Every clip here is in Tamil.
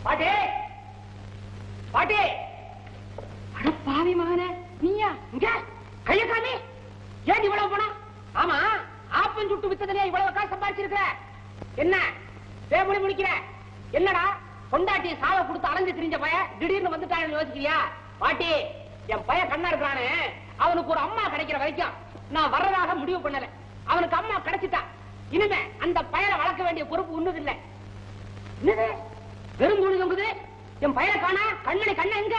பாட்டி பாட்டி, அட பாவி மகனே, நீயா? இங்க கைய காமி. ஏன் இவ்வளவு போனா? ஆமா, ஆப்பன் சுட்டு வித்ததுல இவ்வளவு காசு சம்பாதிச்சிருக்க. என்ன பேமொழி முடிக்கிற? என்னடா பொண்டாட்டி சாவ கொடுத்து அலைஞ்சு திரிஞ்ச பய திடீர்னு வந்துட்டான்னு யோசிக்கிறியா? பாட்டி, என் பையன் கண்ணா இருக்கிறானே, அவனுக்கு ஒரு அம்மா கிடைக்கிற வரைக்கும் நான் வர்றதாக முடிவு பண்ணல. அவனுக்கு அம்மா கிடைச்சிட்டா, இனிமே அந்த பையனை வளர்க்க வேண்டிய பொறுப்பு ஒண்ணுது இல்ல. என்னது வெறும் மூணு தொங்குது? என் பையனை காணா, கண்ணனை கண்ண எங்க?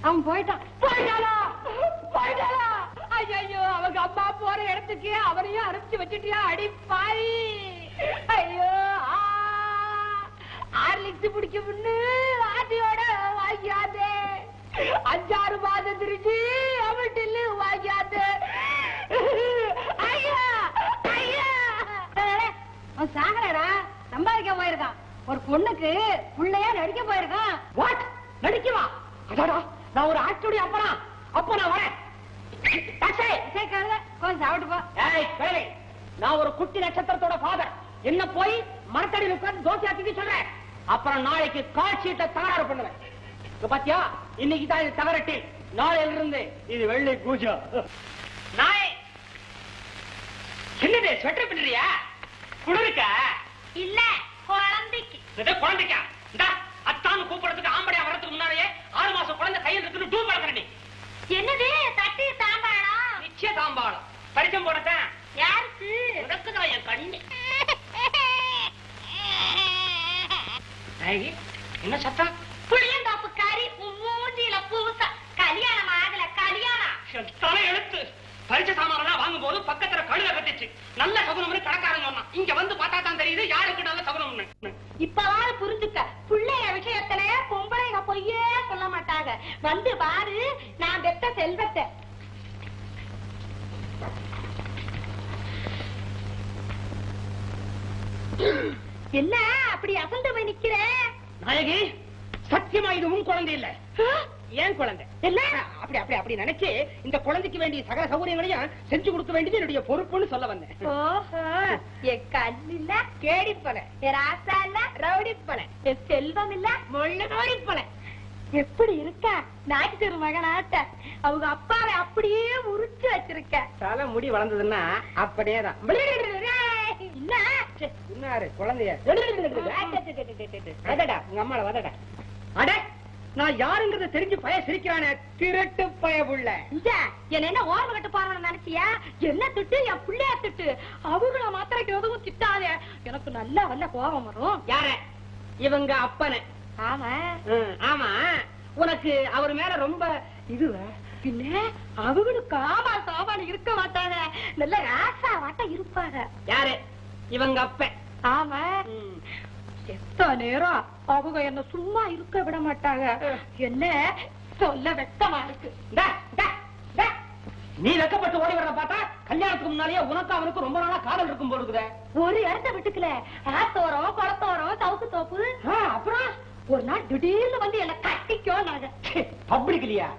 அவன் போயிட்டான். போயிட்டாளா? போயிட்டாளா? ஐயோ, அவங்க அம்மா போற இடத்துக்கு அவரையும் அரைச்சு வச்சுட்டியா? அடி பாய். ஐயோ, ஹார்லிக்ஸ் பிடிக்க முன்னு ஆட்டியோட வாங்கியாதே. 5-6 மாதம் திருச்சி அவட்டில் வாங்கியாதே. ஐயா ஐயா, அவன் சாகரா சம்பாதிக்க போயிருக்கான். ஒரு பொண்ணுக்கு புள்ளையா நடிக்க போயிருக்கான். வாட்? நடிக்குவா? அடாடா, நான் ஒரு ஆக்டோடைய அப்பனா. அப்ப நான் வரேன். கொஞ்சம் சாப்பிட்டு போ. ஏய் வேலை, நான் ஒரு குட்டி நட்சத்திரத்தோட ஃபாதர். என்ன போய் மரத்தடியில் உட்கார்ந்து தோசை ஆக்கிட்டு சொல்றேன். அப்புறம் நாளைக்கு கால் ஷீட்டை தகராறு பண்ணுவேன். பாத்தியா, இன்னைக்கு தான் இது தகரட்டி, நாளையில இருந்து இது வெள்ளை பூஜா. நாய் என்னது ஸ்வெட்டர் பின்னுறியா? குளிருக்கா? இல்ல, குழந்தைக்கு. குழந்தைக்கா? இந்த அத்தான்னு கூப்பிடறதுக்கு ஆம்படையா வரதுக்கு முன்னாடியே 6 மாசம் குழந்தை கையில் இருக்குன்னு டூ பழக்கிறேன். என்னது தட்டி தாம்பாளம்? நிச்சய தாம்பாளம். பரிசம் போனதான் யாருக்கு? உனக்குதான் என் கண்ணு. என்ன சத்தம்? புளியந்தாப்புக்காரி மூஞ்சில பூசா. கல்யாணம் ஆகல, கல்யாணம். தலை எழுத்து. பரிச சாமான் வாங்கும் போது பக்கத்துல கழுத கட்டிச்சு. நல்ல சகுனம்னு கடைக்காரன் சொன்னான். இங்க வந்து பார்த்தா தான் தெரியுது யாருக்கு நல்ல சகுனம்னு. இப்பவாது புரிஞ்சுக்க. பிள்ளைய விஷயத்துல பொம்பளைங்க பொய்யே சொல்ல மாட்டாங்க. வந்து பாரு நான் பெத்த செல்வத்தை. என்ன அப்படி அசந்து போய் நிக்கிற? நாயகி, சத்தியமா இது உன் குழந்தை இல்ல, ஏன் குழந்தை. என்ன அப்படி அப்படி அப்படி நினைச்சு இந்த குழந்தைக்கு வேண்டிய சகல சௌகரியங்களையும் செஞ்சு கொடுக்க வேண்டியது என்னுடைய பொறுப்புன்னு சொல்ல வந்தேன். ஓஹோ, என் கண்ணு இல்ல கேடி போல, என் ராசா இல்ல ரவுடி போல, என் செல்வம் இல்ல முள்ளு நோடி போல. எப்படி இருக்கா நாய்க்கு மகனாட்ட? அவங்க அப்பாவை அப்படியே உரிச்சு வச்சிருக்க. தலை முடி வளர்ந்ததுன்னா அப்படியேதான். இன்னாரு குழந்தைய உங்க அம்மால வதடா. அட, நான் யாருங்கிறத தெரிஞ்சு பய சிரிக்கிறானே, திருட்டு பய புள்ள. என்ன ஓர்வ கட்டு பாருன்னு நினைச்சியா? என்ன திட்டு? என் பிள்ளைய திட்டு. அவங்கள மாத்திரம் எதுவும் திட்டாதே, எனக்கு நல்லா வல்ல கோபம் வரும். யார? இவங்க அப்பன. ஆமா ஆமா, உனக்கு அவர் மேல ரொம்ப இது. பின்ன அவங்களுக்கு ஆமா சாமான் இருக்க மாட்டாங்க, நல்ல ராசா வாட்ட இருப்பாங்க. யாரு? இவங்க அப்ப. ஆமா, எத்த நேரம் அவங்க என்ன சும்மா இருக்க விட மாட்டாங்க. என்ன சொல்ல வெக்கமா இருக்கு. நீ வெக்கப்பட்டு ஓடி வர பார்த்தா கல்யாணத்துக்கு முன்னாலேயே உனக்கு அவனுக்கு ரொம்ப நாளா காதல் இருக்கும் போல இருக்குதே. ஒரு இடத்த விட்டுக்கல, ஆத்தோரம் குளத்தோரம் சவுக்கு தோப்பு. அப்புறம் ஒரு நாள் திடீர்னு வந்து என்ன கட்டிக்கோ நாங்க. பப்ளிக் இல்லையா?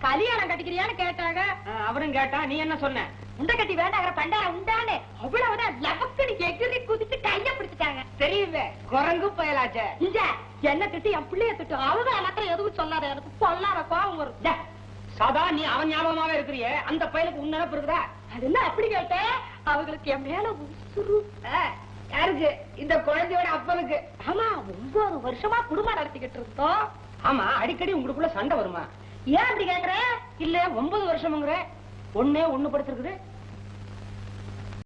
கல்யாணம் கட்டிக்கிறியான்னு கேட்டாங்க. அவரும் கேட்டா, நீ என்ன சொன்ன? உண்ட கட்டி வேண்டாங்கிற பண்டார உண்டானே. அவ்வளவுதான், லபக்குன்னு எகிரி குதிச்சு கைய பிடிச்சிட்டாங்க. தெரியல, குரங்கு பயலாச்சே. இங்க என்ன திட்டு, என் பிள்ளைய திட்டு. அவங்க மாத்திரம் எதுவும் சொல்லாத, எனக்கு கொல்லாத கோவம் வரும். சதா நீ அவன் ஞாபகமாவே இருக்கிறிய, அந்த பயலுக்கு உன் நினைப்பு இருக்குதா? அது என்ன அப்படி கேட்டேன்? அவங்களுக்கு என் மேல உசுரு. யாருக்கு? இந்த குழந்தையோட அப்பனுக்கு. ஆமா, 9 வருஷமா குடும்பம் நடத்திக்கிட்டு இருந்தோம். ஆமா, அடிக்கடி உங்களுக்குள்ள சண்டை வருமா? ஏன் அப்படி கேக்குற? இல்ல 9 வருஷம்ங்கிற ஒண்ணே ஒண்ணு படுத்திருக்குது.